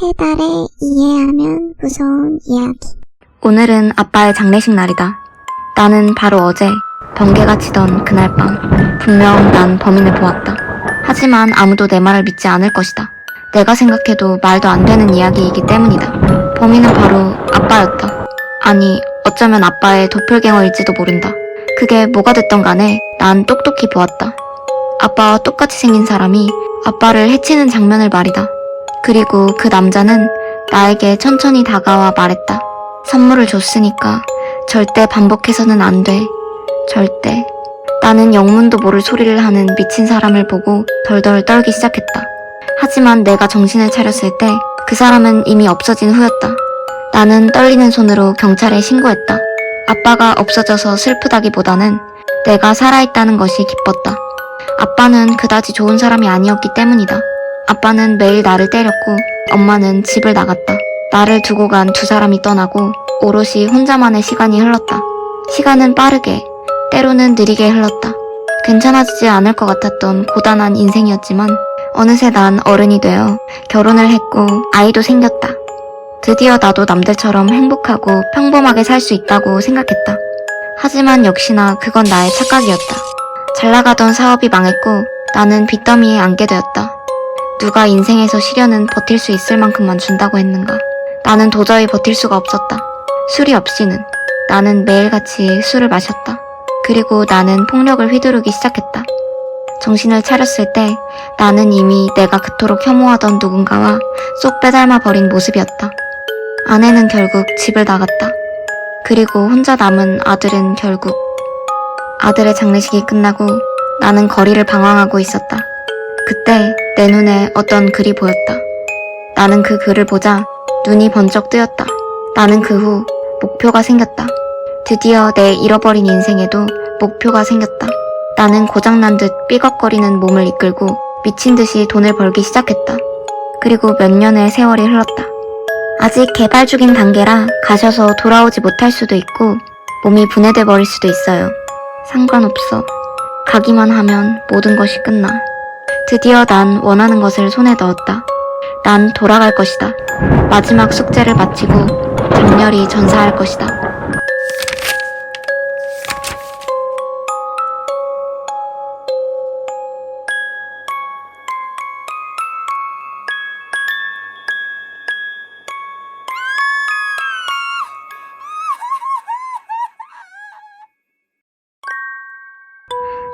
해달의 이해하면 무서운 이야기. 오늘은 아빠의 장례식 날이다. 나는 바로 어제 번개가 치던 그날 밤 분명 난 범인을 보았다. 하지만 아무도 내 말을 믿지 않을 것이다. 내가 생각해도 말도 안 되는 이야기이기 때문이다. 범인은 바로 아빠였다. 아니, 어쩌면 아빠의 도플갱어일지도 모른다. 그게 뭐가 됐던 간에 난 똑똑히 보았다. 아빠와 똑같이 생긴 사람이 아빠를 해치는 장면을 말이다. 그리고 그 남자는 나에게 천천히 다가와 말했다. 선물을 줬으니까 절대 반복해서는 안 돼. 절대. 나는 영문도 모를 소리를 하는 미친 사람을 보고 덜덜 떨기 시작했다. 하지만 내가 정신을 차렸을 때 그 사람은 이미 없어진 후였다. 나는 떨리는 손으로 경찰에 신고했다. 아빠가 없어져서 슬프다기보다는 내가 살아있다는 것이 기뻤다. 아빠는 그다지 좋은 사람이 아니었기 때문이다. 아빠는 매일 나를 때렸고 엄마는 집을 나갔다. 나를 두고 간 두 사람이 떠나고 오롯이 혼자만의 시간이 흘렀다. 시간은 빠르게, 때로는 느리게 흘렀다. 괜찮아지지 않을 것 같았던 고단한 인생이었지만 어느새 난 어른이 되어 결혼을 했고 아이도 생겼다. 드디어 나도 남들처럼 행복하고 평범하게 살 수 있다고 생각했다. 하지만 역시나 그건 나의 착각이었다. 잘 나가던 사업이 망했고 나는 빚더미에 앉게 되었다. 누가 인생에서 시련은 버틸 수 있을 만큼만 준다고 했는가. 나는 도저히 버틸 수가 없었다. 술이 없이는. 나는 매일같이 술을 마셨다. 그리고 나는 폭력을 휘두르기 시작했다. 정신을 차렸을 때 나는 이미 내가 그토록 혐오하던 누군가와 쏙 빼닮아 버린 모습이었다. 아내는 결국 집을 나갔다. 그리고 혼자 남은 아들은 결국 아들의 장례식이 끝나고 나는 거리를 방황하고 있었다. 그때 내 눈에 어떤 글이 보였다. 나는 그 글을 보자 눈이 번쩍 뜨였다. 나는 그 후 목표가 생겼다. 드디어 내 잃어버린 인생에도 목표가 생겼다. 나는 고장난 듯 삐걱거리는 몸을 이끌고 미친 듯이 돈을 벌기 시작했다. 그리고 몇 년의 세월이 흘렀다. 아직 개발 중인 단계라 가셔서 돌아오지 못할 수도 있고 몸이 분해돼 버릴 수도 있어요. 상관없어. 가기만 하면 모든 것이 끝나. 드디어 난 원하는 것을 손에 넣었다. 난 돌아갈 것이다. 마지막 숙제를 마치고 장렬히 전사할 것이다.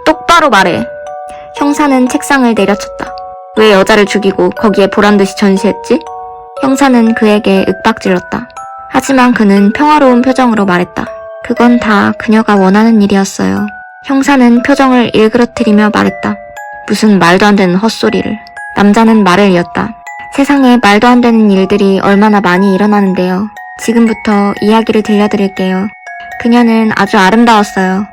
똑바로 말해. 형사는 책상을 내려쳤다. 왜 여자를 죽이고 거기에 보란듯이 전시했지? 형사는 그에게 윽박질렀다. 하지만 그는 평화로운 표정으로 말했다. 그건 다 그녀가 원하는 일이었어요. 형사는 표정을 일그러뜨리며 말했다. 무슨 말도 안 되는 헛소리를. 남자는 말을 이었다. 세상에 말도 안 되는 일들이 얼마나 많이 일어나는데요. 지금부터 이야기를 들려드릴게요. 그녀는 아주 아름다웠어요.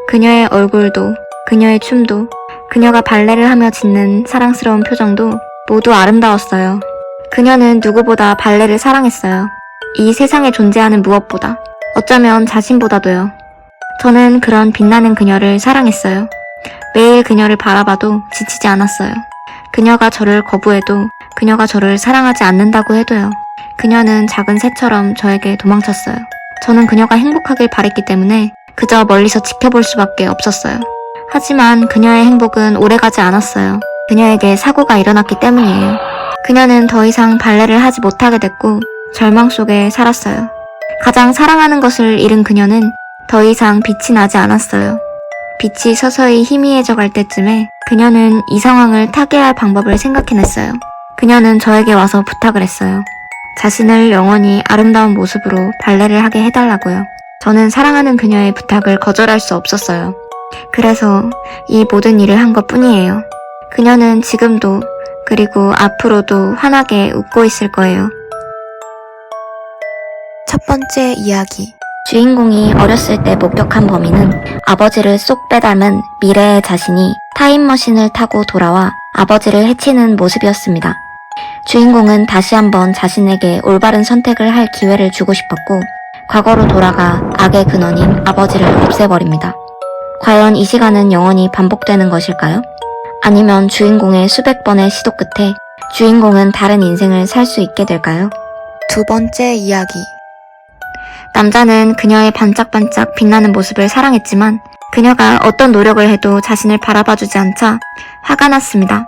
그녀의 얼굴도, 그녀의 춤도, 그녀가 발레를 하며 짓는 사랑스러운 표정도 모두 아름다웠어요. 그녀는 누구보다 발레를 사랑했어요. 이 세상에 존재하는 무엇보다, 어쩌면 자신보다도요. 저는 그런 빛나는 그녀를 사랑했어요. 매일 그녀를 바라봐도 지치지 않았어요. 그녀가 저를 거부해도, 그녀가 저를 사랑하지 않는다고 해도요. 그녀는 작은 새처럼 저에게 도망쳤어요. 저는 그녀가 행복하길 바랬기 때문에 그저 멀리서 지켜볼 수밖에 없었어요. 하지만 그녀의 행복은 오래가지 않았어요. 그녀에게 사고가 일어났기 때문이에요. 그녀는 더 이상 발레를 하지 못하게 됐고 절망 속에 살았어요. 가장 사랑하는 것을 잃은 그녀는 더 이상 빛이 나지 않았어요. 빛이 서서히 희미해져 갈 때쯤에 그녀는 이 상황을 타개할 방법을 생각해냈어요. 그녀는 저에게 와서 부탁을 했어요. 자신을 영원히 아름다운 모습으로 발레를 하게 해달라고요. 저는 사랑하는 그녀의 부탁을 거절할 수 없었어요. 그래서 이 모든 일을 한 것뿐이에요. 그녀는 지금도 그리고 앞으로도 환하게 웃고 있을 거예요. 첫 번째 이야기. 주인공이 어렸을 때 목격한 범인은 아버지를 쏙 빼닮은 미래의 자신이 타임머신을 타고 돌아와 아버지를 해치는 모습이었습니다. 주인공은 다시 한번 자신에게 올바른 선택을 할 기회를 주고 싶었고 과거로 돌아가 악의 근원인 아버지를 없애버립니다. 과연 이 시간은 영원히 반복되는 것일까요? 아니면 주인공의 수백 번의 시도 끝에 주인공은 다른 인생을 살 수 있게 될까요? 두 번째 이야기. 남자는 그녀의 반짝반짝 빛나는 모습을 사랑했지만 그녀가 어떤 노력을 해도 자신을 바라봐주지 않자 화가 났습니다.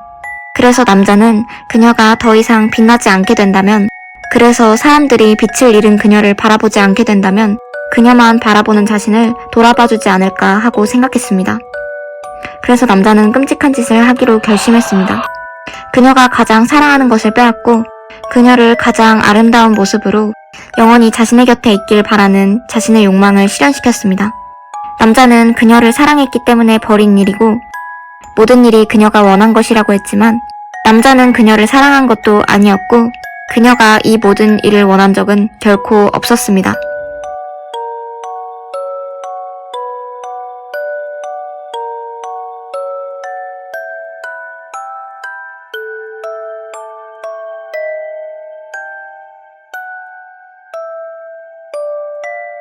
그래서 남자는 그녀가 더 이상 빛나지 않게 된다면, 그래서 사람들이 빛을 잃은 그녀를 바라보지 않게 된다면 그녀만 바라보는 자신을 돌아봐주지 않을까 하고 생각했습니다. 그래서 남자는 끔찍한 짓을 하기로 결심했습니다. 그녀가 가장 사랑하는 것을 빼앗고 그녀를 가장 아름다운 모습으로 영원히 자신의 곁에 있길 바라는 자신의 욕망을 실현시켰습니다. 남자는 그녀를 사랑했기 때문에 벌인 일이고 모든 일이 그녀가 원한 것이라고 했지만 남자는 그녀를 사랑한 것도 아니었고 그녀가 이 모든 일을 원한 적은 결코 없었습니다.